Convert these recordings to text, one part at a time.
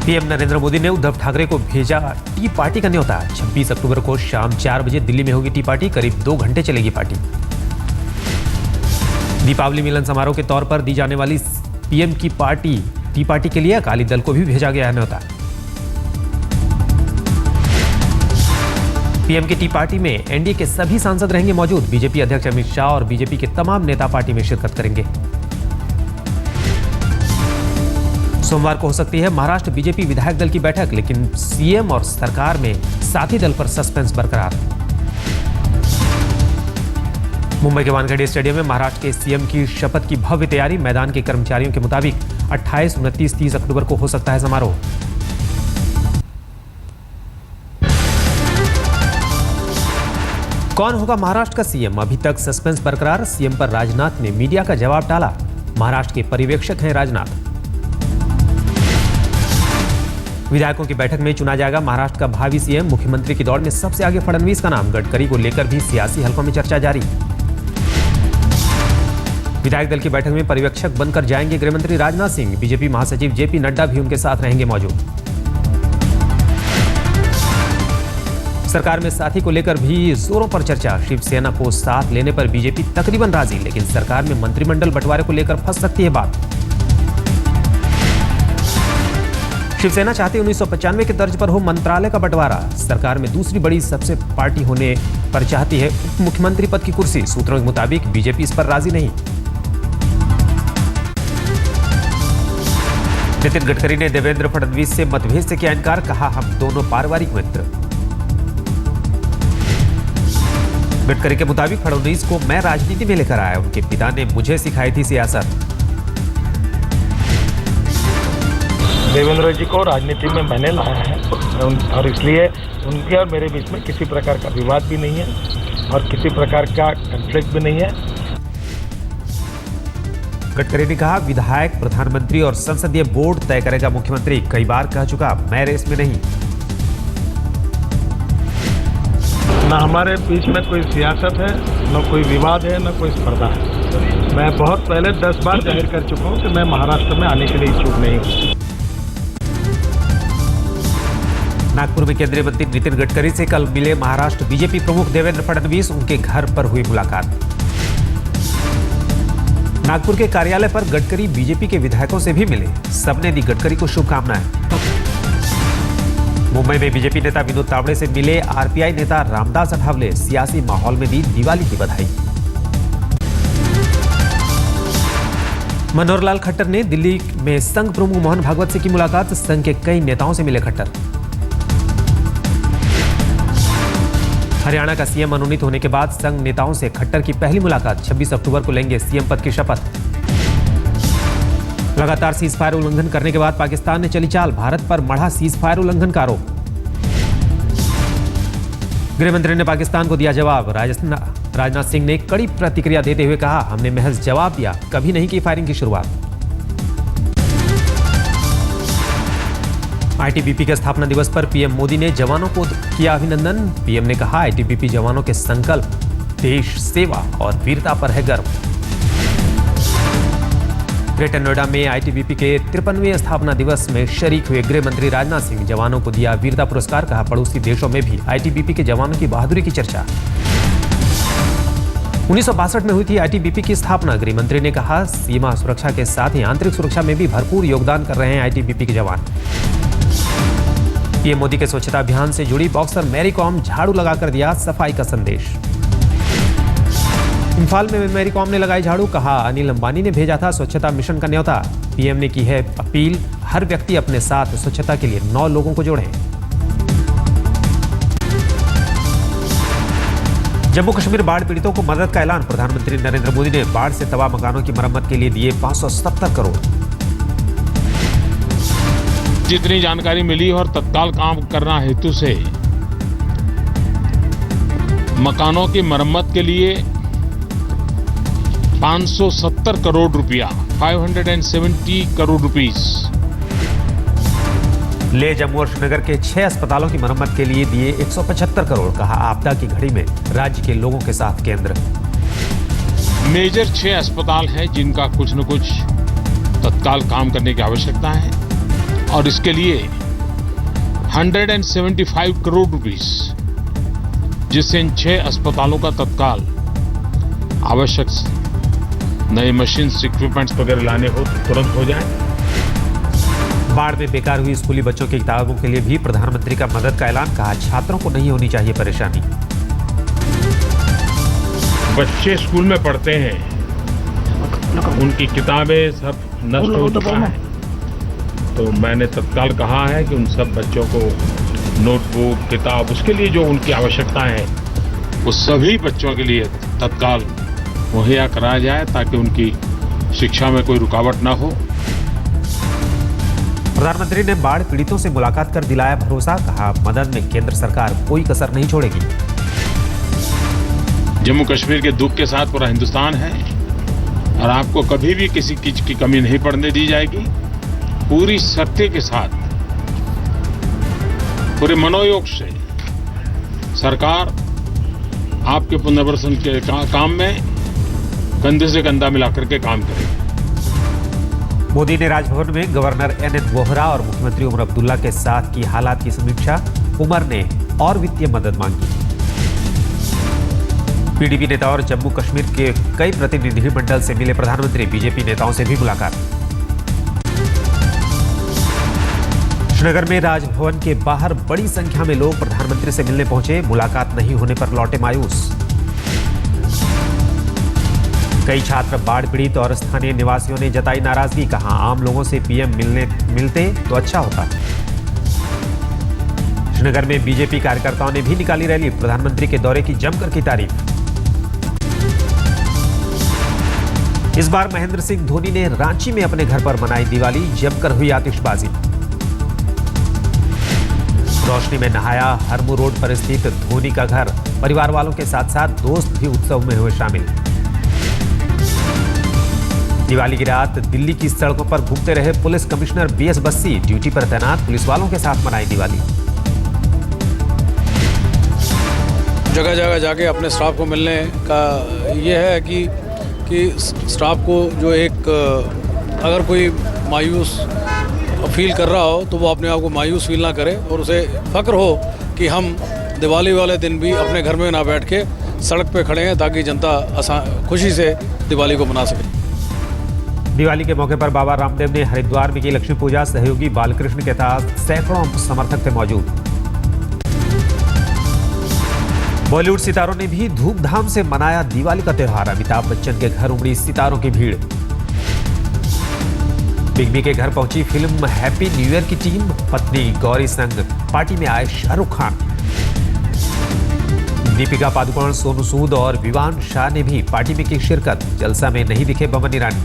PM Narendra Modi ने उद्धव ठाकरे को भेजा टी पार्टी का न्योता। 26 अक्टूबर को शाम 4 बजे दिल्ली में होगी टी पार्टी। करीब 2 घंटे चलेगी पार्टी। दीपावली मिलन समारोह के तौर पर दी जाने वाली पीएम की पार्टी टी पार्टी के लिए अकाली दल को भी भेजा गया है न्योता। पीएम की टी पार्टी में एनडीए के सभी सांसद रहेंगे मौजूद। बीजेपी अध्यक्ष अमित शाह और बीजेपी के तमाम नेता पार्टी में शिरकत करेंगे। सोमवार को हो सकती है महाराष्ट्र बीजेपी विधायक दल की बैठक, लेकिन सीएम और सरकार में साथी दल पर सस्पेंस बरकरार। मुंबई के वानखेड़े स्टेडियम में महाराष्ट्र के सीएम की शपथ की भव्य तैयारी। मैदान के कर्मचारियों के मुताबिक 28, 29, 30 अक्टूबर को हो सकता है समारोह। कौन होगा महाराष्ट्र का सीएम? अभी तक सस्पेंस बरकरार। सीएम पर राजनाथ ने मीडिया का जवाब टाला। महाराष्ट्र के पर्यवेक्षक हैं राजनाथ। विधायकों की बैठक में चुना जाएगा महाराष्ट्र का भावी सीएम। मुख्यमंत्री की दौड़ में सबसे आगे फडणवीस का नाम। गडकरी को लेकर भी सियासी हलकों में चर्चा जारी। विधायक दल की बैठक में पर्यवेक्षक बनकर जाएंगे गृहमंत्री राजनाथ सिंह। बीजेपी महासचिव जेपी नड्डा भी उनके साथ रहेंगे मौजूद। सरकार में साथी को लेकर भी जोरों पर चर्चा। शिवसेना को साथ लेने पर बीजेपी तकरीबन राजी, लेकिन सरकार में मंत्रिमंडल बंटवारे को लेकर फंस सकती है बात। शिवसेना चाहती 1995 के तर्ज पर हो मंत्रालय का बंटवारा। सरकार में दूसरी बड़ी सबसे पार्टी होने पर चाहती है उप मुख्यमंत्री पद की कुर्सी। सूत्रों के मुताबिक बीजेपी इस पर राजी नहीं। नितिन गडकरी ने देवेंद्र फडणवीस से मतभेद से किया इनकार। कहा, हम दोनों पारिवारिक मित्र। गडकरी के मुताबिक फडणवीस को मैं राजनीति में लेकर आया। उनके पिता ने मुझे सिखाई थी सियासत। देवेंद्र जी को राजनीति में मैंने लाया है और इसलिए उनके और मेरे बीच में किसी प्रकार का विवाद भी नहीं है और किसी प्रकार का कॉन्फ्लिक्ट भी नहीं है। गडकरी ने कहा, विधायक, प्रधानमंत्री और संसदीय बोर्ड तय करेगा मुख्यमंत्री। कई बार कह चुका, मैं रेस में नहीं। न हमारे बीच में कोई सियासत है, न कोई विवाद है, न कोई स्पर्धा है। मैं बहुत पहले 10 बार जाहिर कर चुका हूँ कि मैं महाराष्ट्र में आने के लिए इच्छुक नहीं हूँ। नागपुर में केंद्रीय मंत्री नितिन गडकरी से कल मिले महाराष्ट्र बीजेपी प्रमुख देवेंद्र फडणवीस। उनके घर पर हुई मुलाकात। नागपुर के कार्यालय पर गडकरी बीजेपी के विधायकों से भी मिले। सबने दी गडकरी को शुभकामनाएं। मुंबई में बीजेपी नेता विनोद तावड़े से मिले आरपीआई नेता रामदास अठावले। सियासी माहौल में दी दिवाली की बधाई। मनोहर लाल खट्टर ने दिल्ली में संघ प्रमुख मोहन भागवत से की मुलाकात। संघ के कई नेताओं से मिले खट्टर। हरियाणा का सीएम मनोनीत होने के बाद संघ नेताओं से खट्टर की पहली मुलाकात। 26 अक्टूबर को लेंगे सीएम पद की शपथ। लगातार सीज फायर उल्लंघन करने के बाद पाकिस्तान ने चली चाल। भारत पर मढ़ा सीज फायर उल्लंघन का आरोप। गृहमंत्री ने पाकिस्तान को दिया जवाब। राजनाथ सिंह ने कड़ी प्रतिक्रिया देते हुए कहा, हमने महज जवाब दिया, कभी नहीं की फायरिंग की शुरुआत। आईटीबीपी के स्थापना दिवस पर पीएम मोदी ने जवानों को किया अभिनंदन। पीएम ने कहा, आईटीबीपी जवानों के संकल्प, देश सेवा और वीरता पर है गर्व। ग्रेटर नोएडा में आईटीबीपी के 53वें स्थापना दिवस में शरीक हुए गृह मंत्री राजनाथ सिंह। जवानों को दिया वीरता पुरस्कार। कहा, पड़ोसी देशों में भी आईटीबीपी के जवानों की बहादुरी की चर्चा। 1962 में हुई थी आईटीबीपी की स्थापना। गृह मंत्री ने कहा, सीमा सुरक्षा के साथ ही आंतरिक सुरक्षा में भी भरपूर योगदान कर रहे हैं आईटीबीपी के जवान। पीएम मोदी के स्वच्छता अभियान से जुड़ी बॉक्सर मैरी कॉम झाड़ू लगाकर दिया सफाई का संदेश। इंफाल में मैरी कॉम ने लगाई झाड़ू। कहा, अनिल अंबानी ने भेजा था स्वच्छता मिशन का न्योता। पीएम ने की है अपील, हर व्यक्ति अपने साथ स्वच्छता के लिए 9 लोगों को जोड़े। जम्मू कश्मीर बाढ़ पीड़ितों को मदद का ऐलान। प्रधानमंत्री नरेंद्र मोदी ने बाढ़ से तबाह मकानों की मरम्मत के लिए दिए 570 करोड़। जितनी जानकारी मिली और तत्काल काम करना हेतु से मकानों की मरम्मत के लिए 570 करोड़ रुपया, 570 करोड़ रुपीस। ले जम्मू और श्रीनगर के 6 अस्पतालों की मरम्मत के लिए दिए 175 करोड़। कहा, आपदा की घड़ी में राज्य के लोगों के साथ केंद्र। मेजर 6 अस्पताल हैं जिनका कुछ न कुछ तत्काल काम करने की आवश्यकता है और इसके लिए 175 करोड़ रुपीस, जिससे इन 6 अस्पतालों का तत्काल आवश्यक नए मशीन्स, इक्विपमेंट्स वगैरह लाने हो तो तुरंत हो जाए। बाढ़ में बेकार हुई स्कूली बच्चों की किताबों के लिए भी प्रधानमंत्री का मदद का ऐलान। कहा, छात्रों को नहीं होनी चाहिए परेशानी। बच्चे स्कूल में पढ़ते हैं, उनकी किताबें सब नष्ट हो चुका है, तो मैंने तत्काल कहा है कि उन सब बच्चों को नोटबुक, किताब, उसके लिए जो उनकी आवश्यकता है वो सभी बच्चों के लिए तत्काल मुहैया कराया जाए, ताकि उनकी शिक्षा में कोई रुकावट ना हो। प्रधानमंत्री ने बाढ़ पीड़ितों से मुलाकात कर दिलाया भरोसा। कहा, मदद में केंद्र सरकार कोई कसर नहीं छोड़ेगी। जम्मू कश्मीर के दुख के साथ पूरा हिंदुस्तान है और आपको कभी भी किसी चीज की कमी नहीं पड़ने दी जाएगी। पूरी सत्य के साथ, पूरे मनोयोग से सरकार आपके पुनर्वसन के काम में कंधे से कंधा मिलाकर के काम करेगी। मोदी ने राजभवन में गवर्नर एन.एन. वोहरा और मुख्यमंत्री उमर अब्दुल्ला के साथ की हालात की समीक्षा। उमर ने और वित्तीय मदद मांगी। पीडीपी नेता और जम्मू कश्मीर के कई प्रतिनिधिमंडल से मिले प्रधानमंत्री। बीजेपी नेताओं से भी मुलाकात। श्रीनगर में राजभवन के बाहर बड़ी संख्या में लोग प्रधानमंत्री से मिलने पहुंचे। मुलाकात नहीं होने पर लौटे मायूस। कई छात्र बाढ़ पीड़ित और स्थानीय निवासियों ने जताई नाराजगी। कहा, आम लोगों से पीएम मिलते तो अच्छा होता। श्रीनगर में बीजेपी कार्यकर्ताओं ने भी निकाली रैली। प्रधानमंत्री के दौरे की जमकर की तारीफ। इस बार महेंद्र सिंह धोनी ने रांची में अपने घर पर मनाई दिवाली। जमकर हुई आतिशबाजी। रोशनी में नहाया। हरमू रोड पर स्थित धोनी का घर। परिवार वालों के साथ साथ दोस्त भी उत्सव में हुए शामिल। दिवाली की रात दिल्ली की सड़कों पर घूमते रहे police commissioner BS Bassi. Duty पर तैनात पुलिस वालों के साथ मनाई दिवाली। जगह जगह जाके अपने स्टाफ को मिलने का ये है कि स्टाफ को जो एक अगर कोई मायूस फील कर रहा हो तो वो अपने आप को मायूस फील ना करे और उसे फक्र हो कि हम दिवाली वाले दिन भी अपने घर में ना बैठ के सड़क पे खड़े हैं, ताकि जनता खुशी से दिवाली को मना सके। दिवाली के मौके पर बाबा रामदेव ने हरिद्वार में की लक्ष्मी पूजा। सहयोगी बालकृष्ण के साथ सैकड़ों समर्थक थे मौजूद। बॉलीवुड सितारों ने भी धूमधाम से मनाया दिवाली का त्योहार। अमिताभ बच्चन के घर उमड़ी सितारों की भीड़। बिग बी के घर पहुंची फिल्म हैप्पी न्यू ईयर की टीम। पत्नी गौरी संग पार्टी में आए शाहरुख खान। दीपिका पादुकोण, सोनू सूद और विवान शाह ने भी पार्टी में की शिरकत। जलसा में नहीं दिखे बमन ईरानी।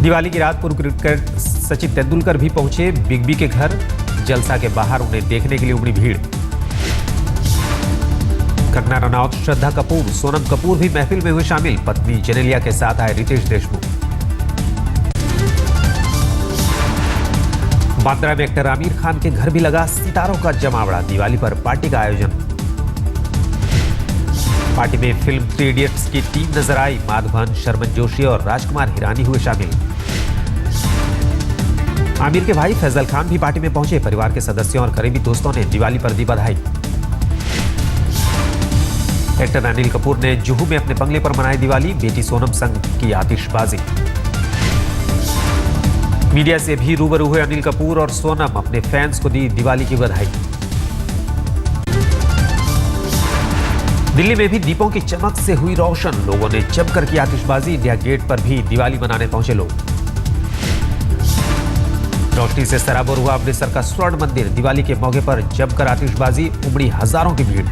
दिवाली की रात पूर्व क्रिकेटर सचिन तेंदुलकर भी पहुंचे बिग बी के घर। जलसा के बाहर उन्हें देखने के लिए उमड़ी भीड़। कंगना रनौत, श्रद्धा कपूर, सोनम कपूर भी महफिल में हुए शामिल। पत्नी जेनेलिया के साथ आए रितेश देशमुख। बांद्रा में एक्टर आमिर खान के घर भी लगा सितारों का जमावड़ा। दिवाली पर पार्टी का आयोजन। पार्टी में फिल्म 3 इडियट्स की टीम नजर आई। माधवन, शर्मन जोशी और राजकुमार हिरानी हुए शामिल। आमिर के भाई फैजल खान भी पार्टी में पहुंचे। परिवार के सदस्यों और करीबी दोस्तों ने दिवाली पर दी बधाई। एक्टर अनिल कपूर ने जुहू में अपने बंगले पर मनाई दिवाली। बेटी सोनम संग की आतिशबाजी। मीडिया से भी रूबरू हुए अनिल कपूर और सोनम। अपने फैंस को दी दिवाली की बधाई। दिल्ली में भी दीपों की चमक से हुई रोशन। लोगों ने जमकर की आतिशबाजी। इंडिया गेट पर भी दिवाली मनाने पहुंचे लोग। रोशनी से सराबोर हुआ अमृतसर का स्वर्ण मंदिर। दिवाली के मौके पर जमकर आतिशबाजी। उमड़ी हजारों की भीड़।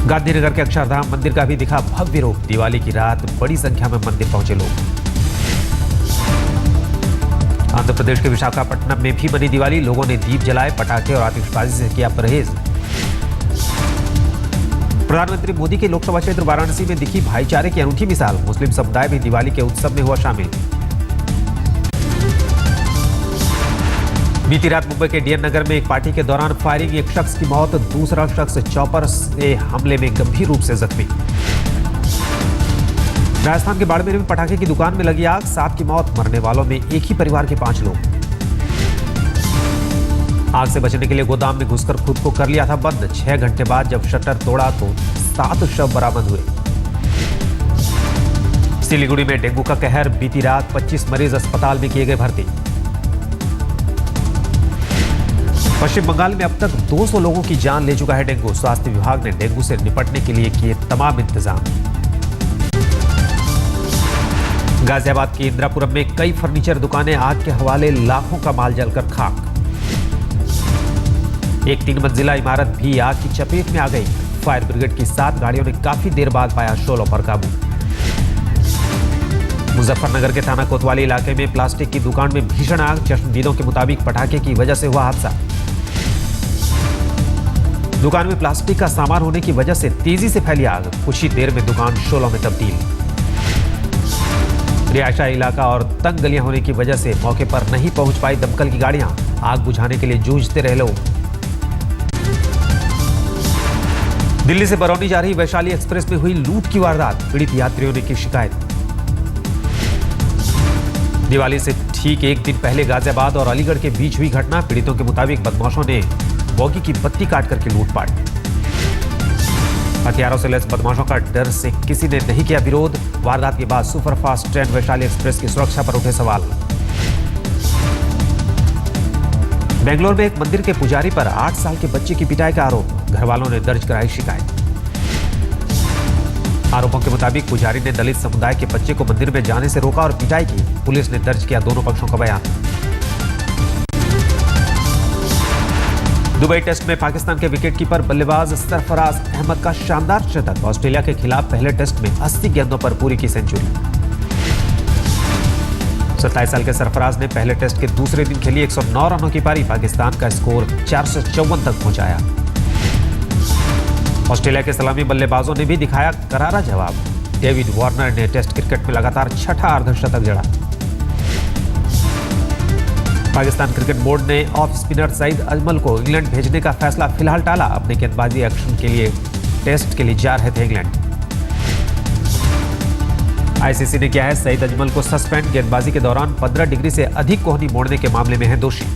गांधीनगर के अक्षरधाम मंदिर का भी दिखा भव्य रूप। दिवाली की रात बड़ी संख्या में मंदिर पहुंचे लोग। आंध्र प्रदेश के विशाखापट्टनम में भी बनी दिवाली। लोगों ने दीप जलाए, पटाखे और आतिशबाजी से किया परहेज। प्रधानमंत्री मोदी के लोकसभा क्षेत्र वाराणसी में दिखी भाईचारे की अनूठी मिसाल। मुस्लिम समुदाय भी दिवाली के उत्सव में हुआ शामिल। बीती रात मुंबई के डीएन नगर में एक पार्टी के दौरान फायरिंग। एक शख्स की मौत, दूसरा शख्स चॉपर से हमले में गंभीर रूप से जख्मी। राजस्थान के बाड़मेर में पटाखे की दुकान में लगी आग, 7 की मौत, मरने वालों में एक ही परिवार के 5 लोग। आग से बचने के लिए गोदाम में घुसकर खुद को कर लिया था बंद। 6 घंटे बाद जब शटर तोड़ा तो 7 शव बरामद हुए। सिलीगुड़ी में डेंगू का कहर, बीती रात 25 मरीज अस्पताल में किए गए भर्ती। पश्चिम बंगाल में अब तक 200 लोगों की जान ले चुका है डेंगू। स्वास्थ्य विभाग ने डेंगू से निपटने के लिए किए तमाम इंतजाम। गाजियाबाद के इंदिरापुरम में कई फर्नीचर दुकानें आग के हवाले, लाखों का माल जलकर खाक। एक 3 मंजिला इमारत भी आग की चपेट में आ गई। फायर ब्रिगेड की 7 गाड़ियों ने काफी देर बाद पाया शोलों पर काबू। मुजफ्फरनगर के थाना कोतवाली इलाके में प्लास्टिक की दुकान में भीषण आग, चश्मदीदों के मुताबिक पटाखे की वजह से हुआ हादसा। दुकान में प्लास्टिक का सामान होने की वजह से तेजी से फैली आग, कुछ ही देर में दुकान शोलों में तब्दील। रिहायशी इलाका और तंग गलियां होने की वजह से मौके पर नहीं पहुंच पाई दमकल की गाड़ियां, आग बुझाने के लिए जूझते रहे लोग। दिल्ली से बरौनी जा रही वैशाली एक्सप्रेस में हुई लूट की वारदात, पीड़ित यात्रियों ने की शिकायत। दिवाली से ठीक एक दिन पहले गाजियाबाद और अलीगढ़ के बीच हुई घटना, पीड़ितों के मुताबिक बदमाशों ने बोगी की बत्ती काट करके लूटपाट। हथियारों से लैस बदमाशों का डर से किसी ने नहीं किया विरोध। वारदात के बाद सुपरफास्ट ट्रेन वैशाली एक्सप्रेस की सुरक्षा पर उठे सवाल। बेंगलोर में एक मंदिर के पुजारी पर 8 साल के बच्चे की पिटाई का आरोप, घर वालों ने दर्ज कराई शिकायत। आरोपों के मुताबिक पुजारी ने दलित समुदाय के बच्चे को मंदिर में जाने से रोका और पिटाई की। पुलिस ने दर्ज किया दोनों पक्षों का बयान। दुबई टेस्ट में पाकिस्तान के विकेटकीपर बल्लेबाज सरफराज अहमद का शानदार शतक, ऑस्ट्रेलिया के खिलाफ पहले टेस्ट में 80 गेंदों पर पूरी की सेंचुरी। 27 साल के सरफराज ने पहले टेस्ट के दूसरे दिन खेली 109 रनों की पारी, पाकिस्तान का स्कोर 454 तक पहुंचाया। ऑस्ट्रेलिया के सलामी बल्लेबाजों ने भी दिखाया करारा जवाब। डेविड वार्नर ने टेस्ट क्रिकेट में लगातार 6ठा अर्धशतक जड़ा। पाकिस्तान क्रिकेट बोर्ड ने ऑफ स्पिनर सईद अजमल को इंग्लैंड भेजने का फैसला फिलहाल टाला। अपने गेंदबाजी एक्शन के लिए टेस्ट के लिए जा रहे थे इंग्लैंड। आईसीसी ने किया है सईद अजमल को सस्पेंड, गेंदबाजी के दौरान 15 डिग्री से अधिक कोहनी मोड़ने के मामले में है दोषी।